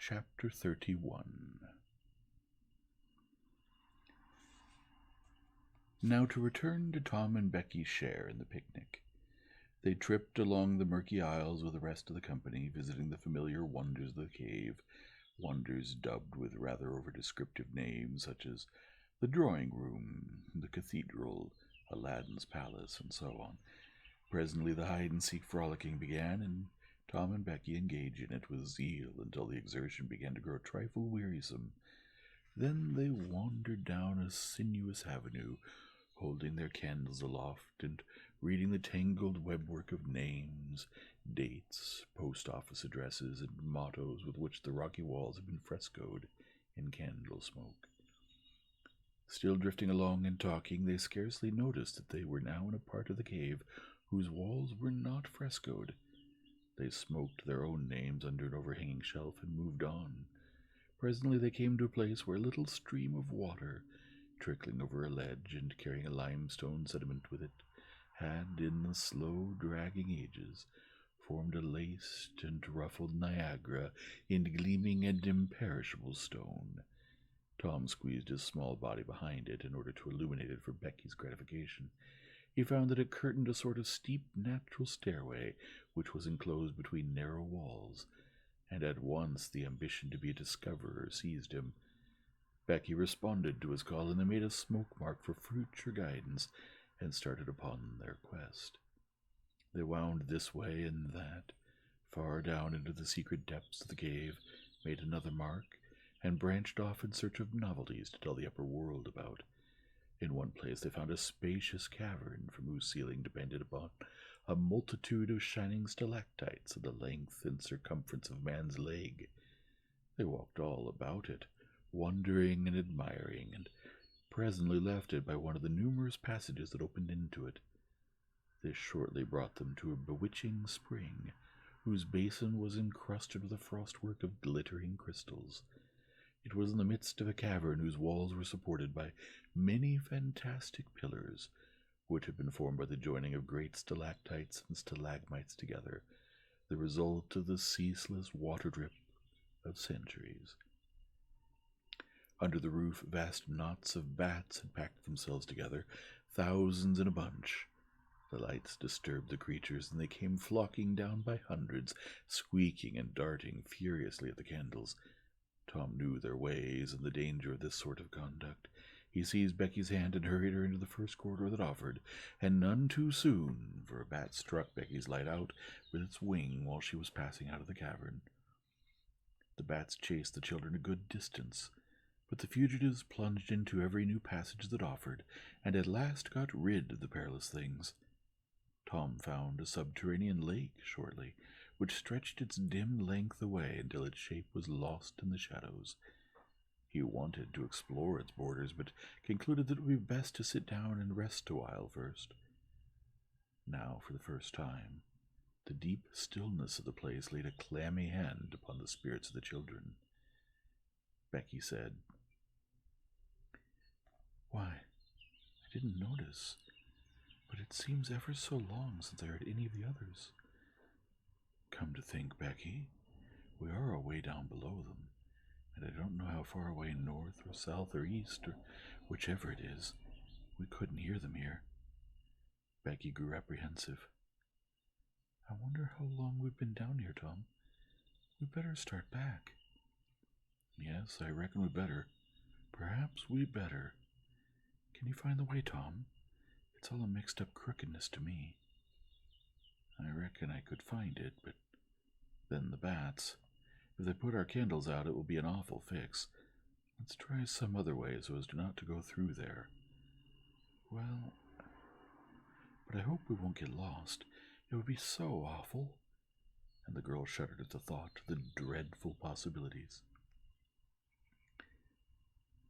Chapter 31. Now to return to Tom and Becky's share in the picnic. They tripped along the murky aisles with the rest of the company, visiting the familiar wonders of the cave, wonders dubbed with rather over-descriptive names such as the drawing room, the cathedral, Aladdin's palace, and so on. Presently the hide-and-seek frolicking began, and Tom and Becky engaged in it with zeal until the exertion began to grow a trifle wearisome. Then they wandered down a sinuous avenue, holding their candles aloft and reading the tangled webwork of names, dates, post-office addresses, and mottos with which the rocky walls had been frescoed in candle smoke. Still drifting along and talking, they scarcely noticed that they were now in a part of the cave whose walls were not frescoed. They smoked their own names under an overhanging shelf and moved on. Presently they came to a place where a little stream of water, trickling over a ledge and carrying a limestone sediment with it, had, in the slow dragging ages, formed a laced and ruffled Niagara in gleaming and imperishable stone. Tom squeezed his small body behind it in order to illuminate it for Becky's gratification. He found that it curtained a sort of steep natural stairway, which was enclosed between narrow walls, and at once the ambition to be a discoverer seized him. Becky responded to his call, and they made a smoke mark for future guidance and started upon their quest. They wound this way and that, far down into the secret depths of the cave, made another mark, and branched off in search of novelties to tell the upper world about. In one place they found a spacious cavern from whose ceiling depended upon a multitude of shining stalactites of the length and circumference of man's leg. They walked all about it, wondering and admiring, and presently left it by one of the numerous passages that opened into it. This shortly brought them to a bewitching spring, whose basin was encrusted with a frostwork of glittering crystals. It was in the midst of a cavern whose walls were supported by many fantastic pillars, which had been formed by the joining of great stalactites and stalagmites together, the result of the ceaseless water drip of centuries. Under the roof, vast knots of bats had packed themselves together, thousands in a bunch. The lights disturbed the creatures, and they came flocking down by hundreds, squeaking and darting furiously at the candles. Tom knew their ways and the danger of this sort of conduct. He seized Becky's hand and hurried her into the first corridor that offered, and none too soon, for a bat struck Becky's light out with its wing while she was passing out of the cavern. The bats chased the children a good distance, but the fugitives plunged into every new passage that offered, and at last got rid of the perilous things. Tom found a subterranean lake shortly, which stretched its dim length away until its shape was lost in the shadows. He wanted to explore its borders, but concluded that it would be best to sit down and rest a while first. Now, for the first time, the deep stillness of the place laid a clammy hand upon the spirits of the children. Becky said, "Why, I didn't notice, but it seems ever so long since I heard any of the others. Come to think, Becky, we are away down below them, and I don't know how far away north or south or east or whichever it is. We couldn't hear them here." Becky grew apprehensive. "I wonder how long we've been down here, Tom. We'd better start back." "Yes, I reckon we better. Perhaps we better. Can you find the way, Tom? It's all a mixed-up crookedness to me." "I reckon I could find it, but then the bats. If they put our candles out, it will be an awful fix. Let's try some other way so as not to go through there." "Well, but I hope we won't get lost. It would be so awful." And the girl shuddered at the thought of the dreadful possibilities.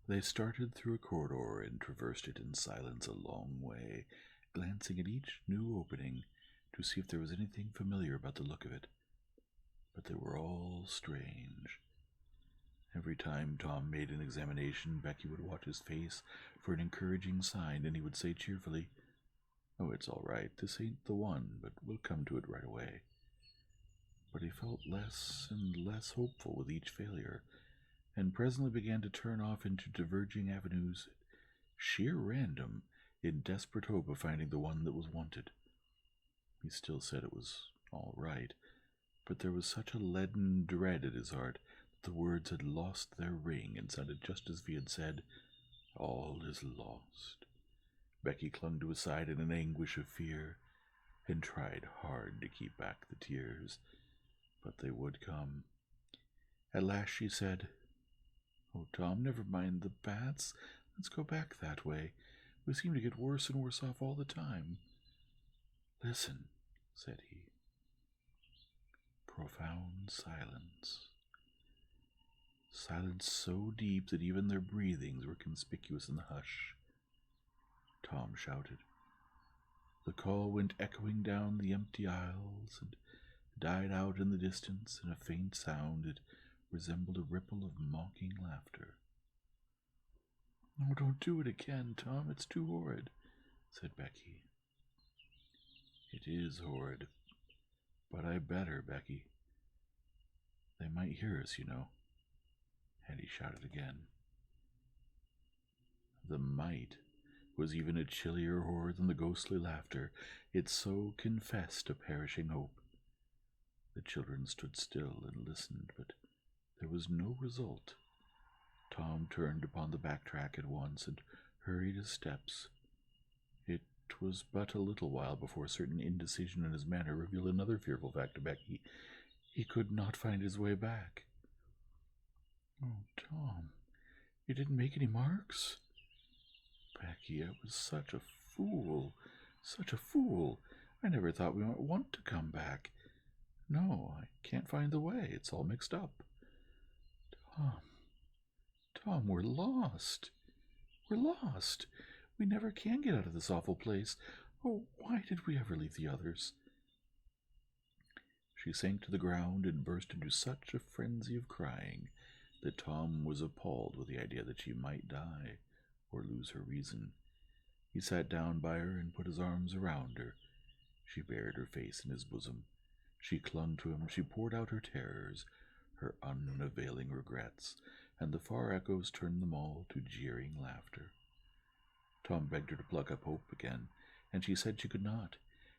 They started through a corridor and traversed it in silence a long way, glancing at each new opening to see if there was anything familiar about the look of it. But they were all strange. Every time Tom made an examination, Becky would watch his face for an encouraging sign, and he would say cheerfully, "Oh, it's all right. This ain't the one, but we'll come to it right away." but he felt less and less hopeful with each failure, and presently began to turn off into diverging avenues at sheer random, in desperate hope of finding the one that was wanted. He still said it was all right, but there was such a leaden dread at his heart that the words had lost their ring and sounded just as if he had said, "All is lost." Becky clung to his side in an anguish of fear, and tried hard to keep back the tears, but they would come. At last she said, "Oh, Tom, never mind the bats. Let's go back that way. We seem to get worse and worse off all the time." "Listen," said he. Profound silence. Silence so deep that even their breathings were conspicuous in the hush. Tom shouted. The call went echoing down the empty aisles and died out in the distance in a faint sound that resembled a ripple of mocking laughter. "Oh, don't do it again, Tom. It's too horrid," said Becky. "It is horrid, but I better, Becky. They might hear us, you know." And he shouted again. The might was even a chillier horror than the ghostly laughter. It so confessed a perishing hope. The children stood still and listened, but there was no result. Tom turned upon the back track at once and hurried his steps. It was but a little while before a certain indecision in his manner revealed another fearful fact to Becky. He could not find his way back. "Oh, Tom, you didn't make any marks?" "Becky, I was such a fool, such a fool. I never thought we might want to come back. No, I can't find the way. It's all mixed up. Tom, we're lost. We're lost. We never can get out of this awful place. Oh, why did we ever leave the others?" She sank to the ground and burst into such a frenzy of crying that Tom was appalled with the idea that she might die or lose her reason. He sat down by her and put his arms around her. She buried her face in his bosom. She clung to him. She poured out her terrors, her unavailing regrets, and the far echoes turned them all to jeering laughter. Tom begged her to pluck up hope again, and she said she could not.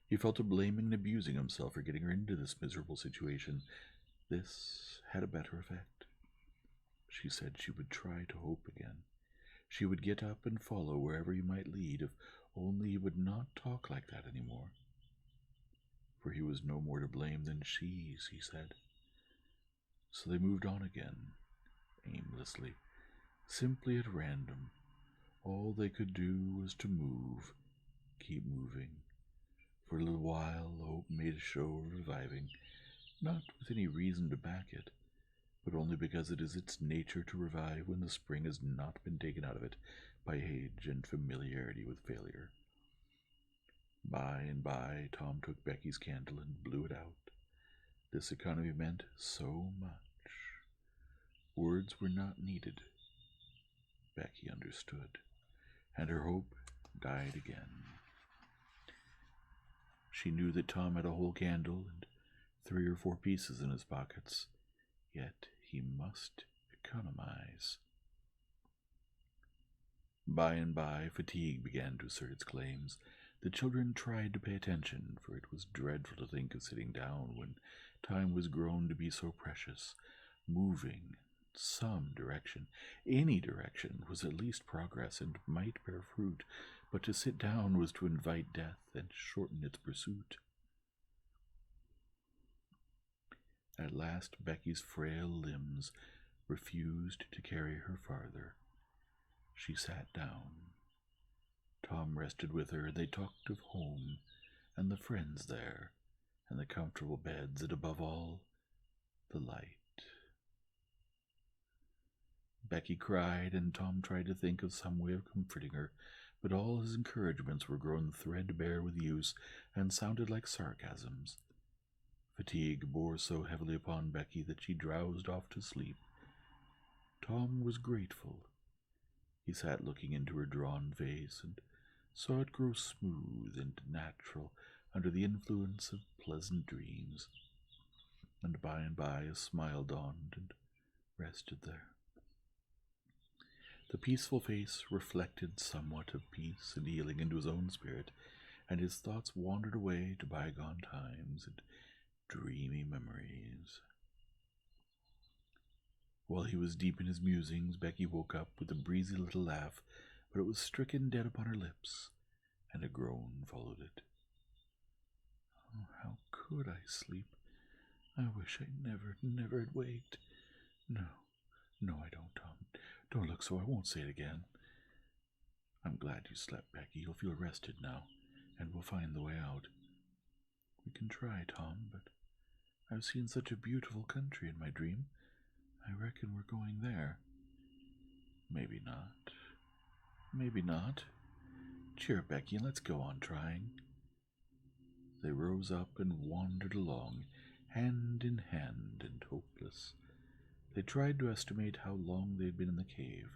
He fell to blaming and abusing himself for getting her into this miserable situation. This had a better effect. She said she would try to hope again. She would get up and follow wherever he might lead, if only he would not talk like that any more. For he was no more to blame than she said. So they moved on again, aimlessly, simply at random. All they could do was to move, keep moving. For a little while, hope made a show of reviving, not with any reason to back it, but only because it is its nature to revive when the spring has not been taken out of it by age and familiarity with failure. By and by, Tom took Becky's candle and blew it out. This economy meant so much. Words were not needed. Becky understood, and her hope died again. She knew that Tom had a whole candle and 3 or 4 pieces in his pockets, yet he must economize. By and by, fatigue began to assert its claims. The children tried to pay attention, for it was dreadful to think of sitting down when time was grown to be so precious. Moving, some direction, any direction, was at least progress and might bear fruit, but to sit down was to invite death and shorten its pursuit. At last Becky's frail limbs refused to carry her farther. She sat down. Tom rested with her. They talked of home, and the friends there, and the comfortable beds, and above all, the light. Becky cried, and Tom tried to think of some way of comforting her, but all his encouragements were grown threadbare with use, and sounded like sarcasms. Fatigue bore so heavily upon Becky that she drowsed off to sleep. Tom was grateful. He sat looking into her drawn face, and saw it grow smooth and natural under the influence of pleasant dreams. and by a smile dawned and rested there. The peaceful face reflected somewhat of peace and healing into his own spirit, and his thoughts wandered away to bygone times and dreamy memories. While he was deep in his musings, Becky woke up with a breezy little laugh, but it was stricken dead upon her lips, and a groan followed it. Oh, how could I sleep? I wish I never had waked. No, I don't, Tom. Don't look so, I won't say it again. I'm glad you slept, Becky. You'll feel rested now, and we'll find the way out. We can try, Tom, but I've seen such a beautiful country in my dream. I reckon we're going there. Maybe not. Maybe not. Cheer up, Becky, and let's go on trying. They rose up and wandered along, hand in hand and hopeless. They tried to estimate how long they had been in the cave,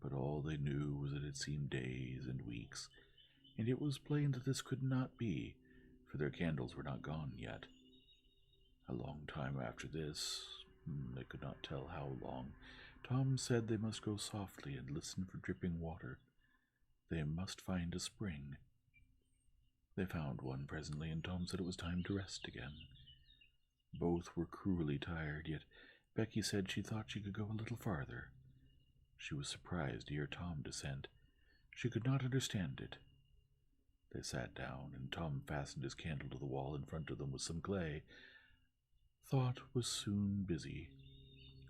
but all they knew was that it seemed days and weeks, and it was plain that this could not be, for their candles were not gone yet. A long time after this, they could not tell how long, Tom said they must go softly and listen for dripping water. They must find a spring. They found one presently, and Tom said it was time to rest again. Both were cruelly tired, yet Becky said she thought she could go a little farther. She was surprised to hear Tom dissent. She could not understand it. They sat down, and Tom fastened his candle to the wall in front of them with some clay. Thought was soon busy.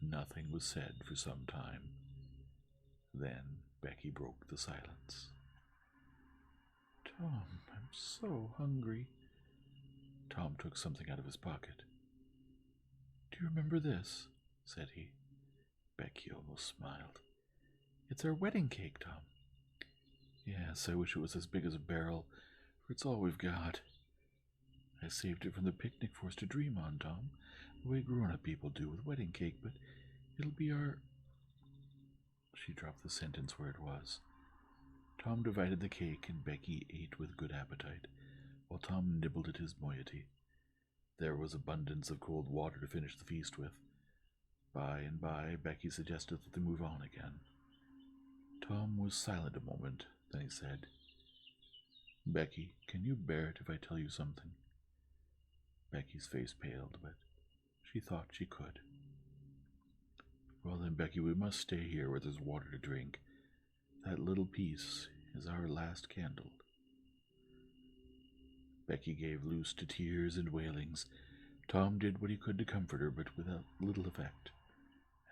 Nothing was said for some time. Then Becky broke the silence. Tom, I'm so hungry. Tom took something out of his pocket. Do you remember this? Said he. Becky almost smiled. It's our wedding cake, Tom. Yes, I wish it was as big as a barrel, for it's all we've got. I saved it from the picnic for us to dream on, Tom, the way grown-up people do with wedding cake, but it'll be our... She dropped the sentence where it was. Tom divided the cake, and Becky ate with good appetite, while Tom nibbled at his moiety. There was abundance of cold water to finish the feast with. By and by, Becky suggested that they move on again. Tom was silent a moment, then he said, Becky, can you bear it if I tell you something? Becky's face paled, but she thought she could. Well then, Becky, we must stay here where there's water to drink. That little piece is our last candle. Becky gave loose to tears and wailings. Tom did what he could to comfort her, but without little effect.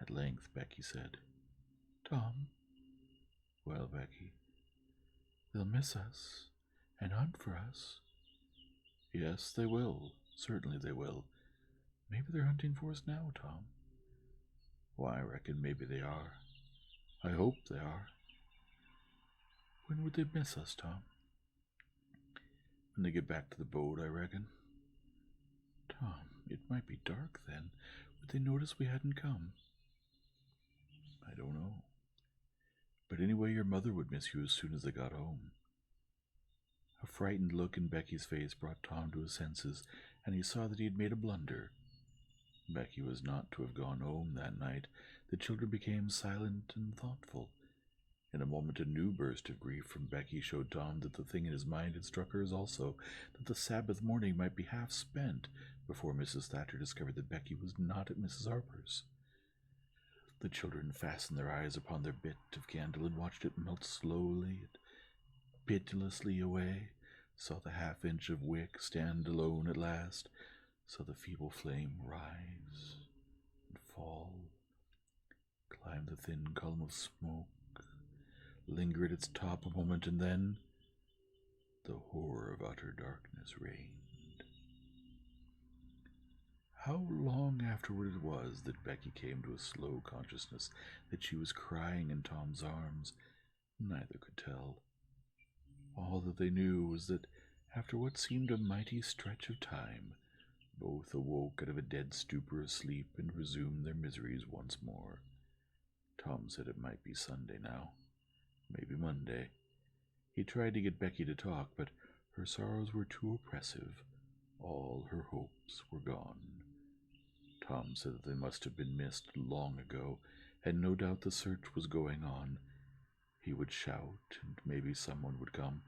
At length, Becky said, Tom. Well, Becky? They'll miss us and hunt for us. Yes, they will. Certainly they will. Maybe they're hunting for us now, Tom. Why, I reckon maybe they are. I hope they are. When would they miss us, Tom? When they get back to the boat, I reckon. Tom, it might be dark then. Would they notice we hadn't come? I don't know. But anyway, your mother would miss you as soon as they got home. A frightened look in Becky's face brought Tom to his senses, and he saw that he had made a blunder. Becky was not to have gone home that night. The children became silent and thoughtful. In a moment a new burst of grief from Becky showed Tom that the thing in his mind had struck hers also, that the Sabbath morning might be half spent before Mrs. Thatcher discovered that Becky was not at Mrs. Harper's. The children fastened their eyes upon their bit of candle and watched it melt slowly and pitilessly away, saw the half-inch of wick stand alone at last, saw the feeble flame rise and fall, climb the thin column of smoke, linger at its top a moment, and then the horror of utter darkness reigned. How long afterward it was that Becky came to a slow consciousness that she was crying in Tom's arms, neither could tell. All that they knew was that, after what seemed a mighty stretch of time, both awoke out of a dead stupor of sleep and resumed their miseries once more. Tom said it might be Sunday now, maybe Monday. He tried to get Becky to talk, but her sorrows were too oppressive. All her hopes were gone. Tom said that they must have been missed long ago, and no doubt the search was going on. He would shout, and maybe someone would come.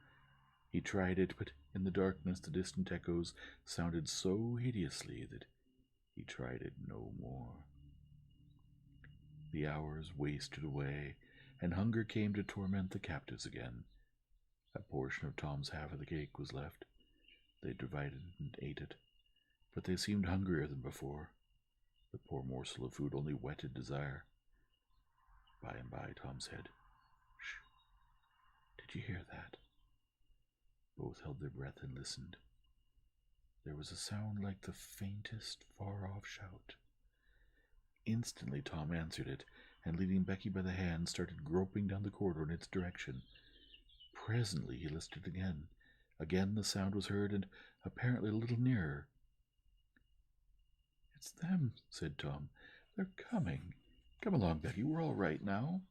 He tried it, but in the darkness the distant echoes sounded so hideously that he tried it no more. The hours wasted away, and hunger came to torment the captives again. A portion of Tom's half of the cake was left. They divided and ate it, but they seemed hungrier than before. The poor morsel of food only whetted desire. By and by, Tom said, "Shh, did you hear that?" Both held their breath and listened. There was a sound like the faintest, far-off shout. Instantly Tom answered it, and leading Becky by the hand, started groping down the corridor in its direction. Presently he listened again. Again the sound was heard, and apparently a little nearer. "It's them," said Tom. "They're coming. Come along, Becky. We're all right now."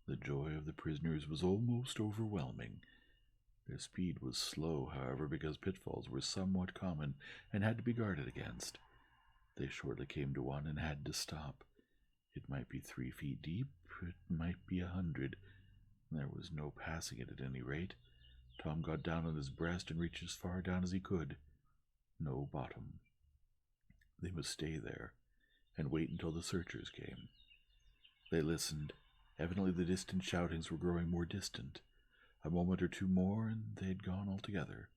The joy of the prisoners was almost overwhelming. Their speed was slow, however, because pitfalls were somewhat common and had to be guarded against. They shortly came to one and had to stop. It might be 3 feet deep, it might be 100. There was no passing it at any rate. Tom got down on his breast and reached as far down as he could. No bottom. They must stay there and wait until the searchers came. They listened. Evidently the distant shoutings were growing more distant. A moment or two more, and they had gone altogether.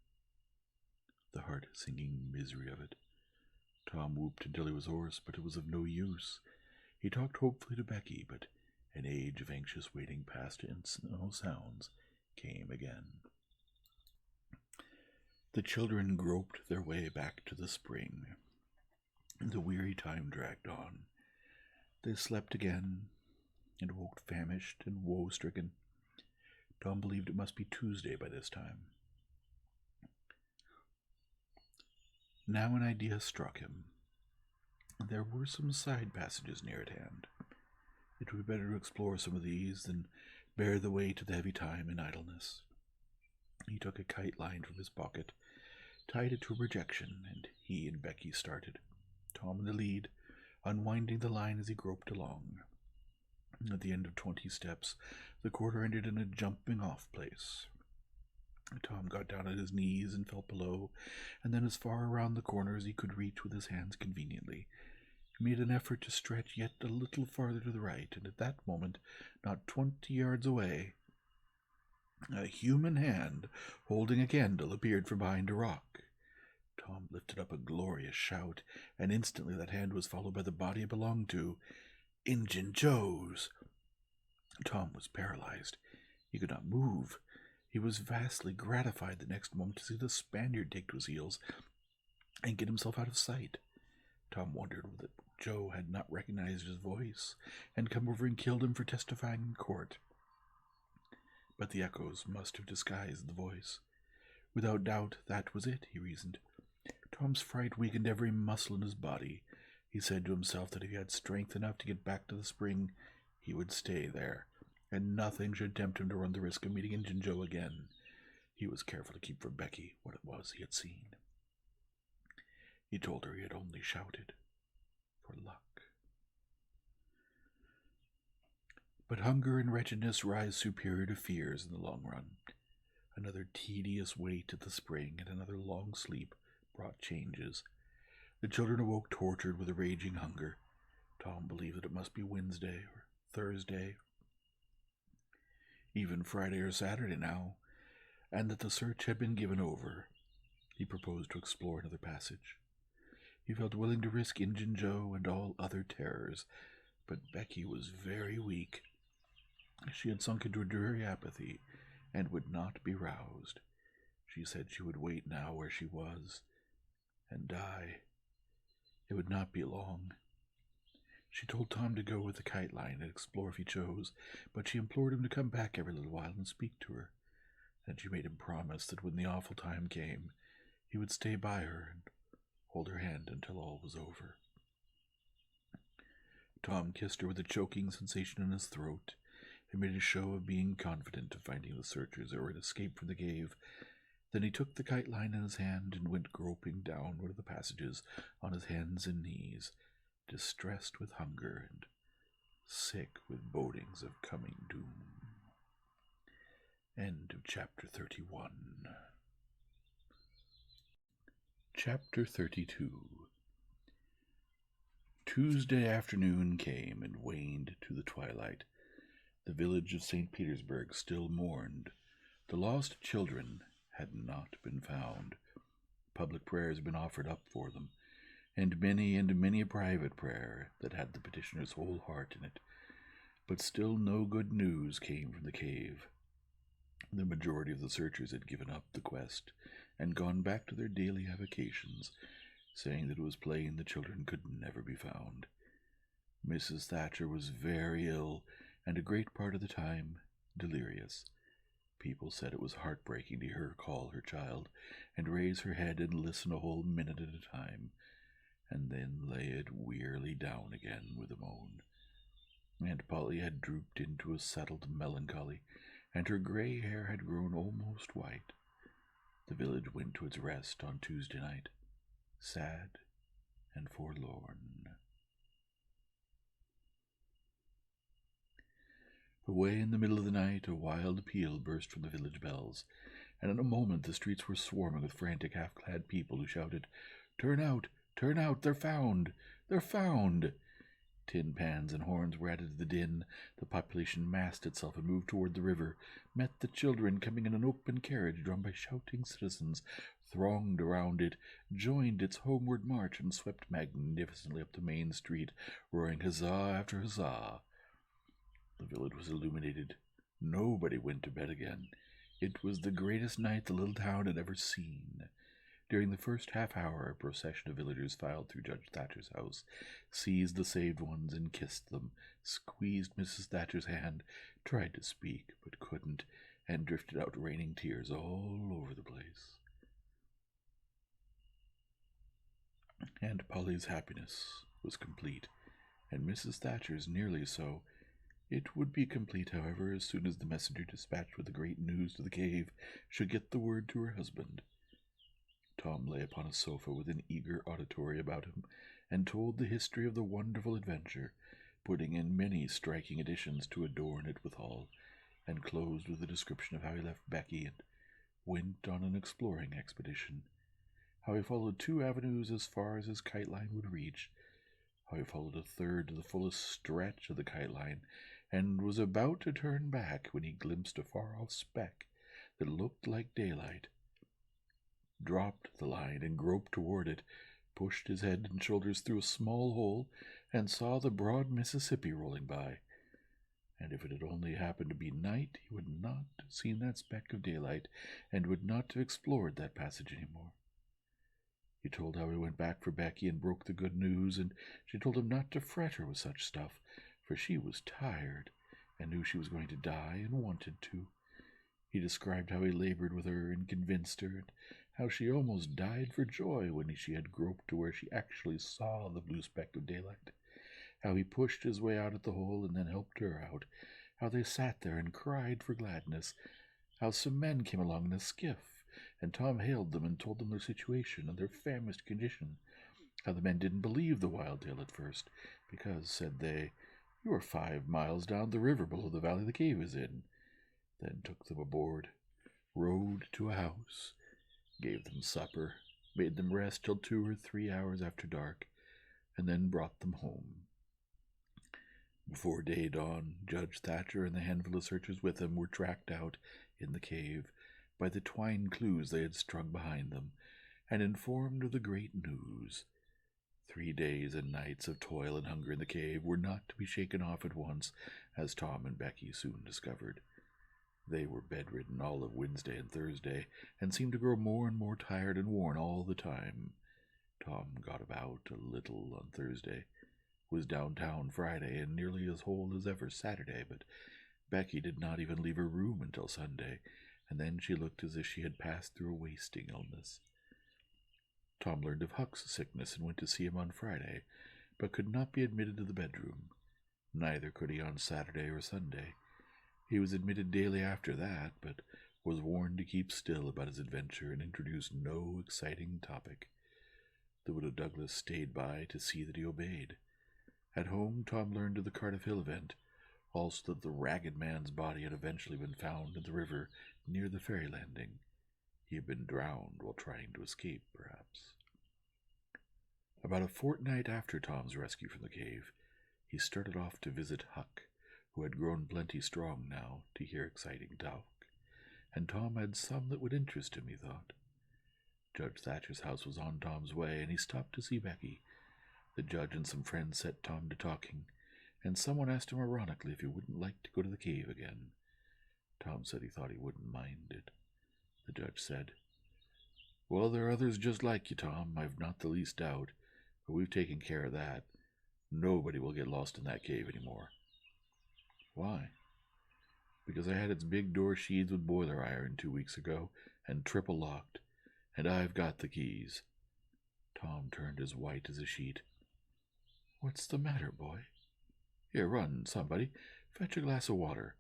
The heart-sinking misery of it. Tom whooped until he was hoarse, but it was of no use. He talked hopefully to Becky, but an age of anxious waiting passed, and no sounds came again. The children groped their way back to the spring. The weary time dragged on. They slept again, and woke famished and woe-stricken. Tom believed it must be Tuesday by this time. Now an idea struck him. There were some side passages near at hand. It would be better to explore some of these than bear the weight of the heavy time in idleness. He took a kite line from his pocket, tied it to a projection, and he and Becky started, Tom in the lead, unwinding the line as he groped along. At the end of 20 steps, the corridor ended in a jumping-off place. Tom got down on his knees and felt below, and then as far around the corner as he could reach with his hands conveniently. He made an effort to stretch yet a little farther to the right, and at that moment, not 20 yards away, a human hand holding a candle appeared from behind a rock. Tom lifted up a glorious shout, and instantly that hand was followed by the body it belonged to, Injun Joe's. Tom was paralyzed. He could not move. He was vastly gratified the next moment to see the Spaniard take to his heels and get himself out of sight. Tom wondered that Joe had not recognized his voice and come over and killed him for testifying in court. But the echoes must have disguised the voice. Without doubt, that was it, he reasoned. Tom's fright weakened every muscle in his body. He said to himself that if he had strength enough to get back to the spring, he would stay there, and nothing should tempt him to run the risk of meeting Injun Joe again. He was careful to keep from Becky what it was he had seen. He told her he had only shouted for luck. But hunger and wretchedness rise superior to fears in the long run. Another tedious wait at the spring and another long sleep brought changes. The children awoke tortured with a raging hunger. Tom believed that it must be Wednesday or Thursday, even Friday or Saturday now, and that the search had been given over. He proposed to explore another passage. He felt willing to risk Injun Joe and all other terrors, but Becky was very weak. She had sunk into a dreary apathy and would not be roused. She said she would wait now where she was and die. It would not be long. She told Tom to go with the kite line and explore if he chose, but she implored him to come back every little while and speak to her. Then she made him promise that when the awful time came, he would stay by her and hold her hand until all was over. Tom kissed her with a choking sensation in his throat and made a show of being confident of finding the searchers or had escaped from the cave. Then he took the kite line in his hand and went groping down one of the passages on his hands and knees, distressed with hunger and sick with bodings of coming doom. End of chapter 31. Chapter 32. Tuesday afternoon came and waned to the twilight. The village of St. Petersburg still mourned. The lost children had not been found. Public prayers had been offered up for them, and many a private prayer that had the petitioner's whole heart in it. But still no good news came from the cave. The majority of the searchers had given up the quest and gone back to their daily avocations, saying that it was plain the children could never be found. Mrs. Thatcher was very ill, and a great part of the time delirious. People said it was heartbreaking to hear her call her child, and raise her head and listen a whole minute at a time, and then lay it wearily down again with a moan. Aunt Polly had drooped into a settled melancholy, and her gray hair had grown almost white. The village went to its rest on Tuesday night, sad and forlorn. Away in the middle of the night, a wild peal burst from the village bells, and in a moment the streets were swarming with frantic, half-clad people who shouted, "Turn out! Turn out! They're found! They're found!" Tin pans and horns were added to the din. The population massed itself and moved toward the river, met the children coming in an open carriage drawn by shouting citizens, thronged around it, joined its homeward march, and swept magnificently up the main street, roaring huzzah after huzzah. The village was illuminated. Nobody went to bed again. It was the greatest night the little town had ever seen. During the first half-hour, a procession of villagers filed through Judge Thatcher's house, seized the saved ones and kissed them, squeezed Mrs. Thatcher's hand, tried to speak, but couldn't, and drifted out raining tears all over the place. Aunt Polly's happiness was complete, and Mrs. Thatcher's nearly so. It would be complete, however, as soon as the messenger dispatched with the great news to the cave should get the word to her husband. Tom lay upon a sofa with an eager auditory about him, and told the history of the wonderful adventure, putting in many striking additions to adorn it withal, and closed with a description of how he left Becky and went on an exploring expedition, how he followed 2 avenues as far as his kite line would reach, how he followed a third to the fullest stretch of the kite line, and was about to turn back when he glimpsed a far-off speck that looked like daylight, dropped the line and groped toward it, pushed his head and shoulders through a small hole, and saw the broad Mississippi rolling by. And if it had only happened to be night, he would not have seen that speck of daylight, and would not have explored that passage any more. He told how he went back for Becky and broke the good news, and she told him not to fret her with such stuff, for she was tired, and knew she was going to die, and wanted to. He described how he labored with her and convinced her, and how she almost died for joy when she had groped to where she actually saw the blue speck of daylight, how he pushed his way out at the hole and then helped her out, how they sat there and cried for gladness, how some men came along in a skiff, and Tom hailed them and told them their situation and their famished condition, how the men didn't believe the wild tale at first, because, said they, "You are 5 miles down the river below the valley the cave is in," then took them aboard, rowed to a house, gave them supper, made them rest till 2 or 3 hours after dark, and then brought them home. Before day dawn, Judge Thatcher and the handful of searchers with him were tracked out in the cave by the twine clues they had strung behind them, and informed of the great news. 3 days and nights of toil and hunger in the cave were not to be shaken off at once, as Tom and Becky soon discovered. They were bedridden all of Wednesday and Thursday, and seemed to grow more and more tired and worn all the time. Tom got about a little on Thursday, was downtown Friday, and nearly as whole as ever Saturday, but Becky did not even leave her room until Sunday, and then she looked as if she had passed through a wasting illness. Tom learned of Huck's sickness and went to see him on Friday, but could not be admitted to the bedroom. Neither could he on Saturday or Sunday. He was admitted daily after that, but was warned to keep still about his adventure and introduce no exciting topic. The widow Douglas stayed by to see that he obeyed. At home, Tom learned of the Cardiff Hill event, also that the ragged man's body had eventually been found in the river near the ferry landing. He had been drowned while trying to escape, perhaps. About a fortnight after Tom's rescue from the cave, he started off to visit Huck, who had grown plenty strong now, to hear exciting talk, and Tom had some that would interest him, he thought. Judge Thatcher's house was on Tom's way, and he stopped to see Becky. The judge and some friends set Tom to talking, and someone asked him ironically if he wouldn't like to go to the cave again. Tom said he thought he wouldn't mind it. The judge said, "Well, there are others just like you, Tom, I've not the least doubt, but we've taken care of that. Nobody will get lost in that cave anymore." "Why?" "Because I had its big door sheathed with boiler iron 2 weeks ago, and triple locked, and I've got the keys." Tom turned as white as a sheet. "What's the matter, boy? Here, run, somebody. Fetch a glass of water."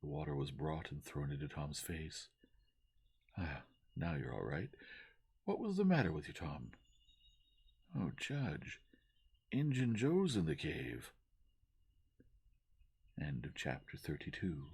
The water was brought and thrown into Tom's face. "Ah, now you're all right. What was the matter with you, Tom?" "Oh, Judge, Injun Joe's in the cave." End of chapter 32.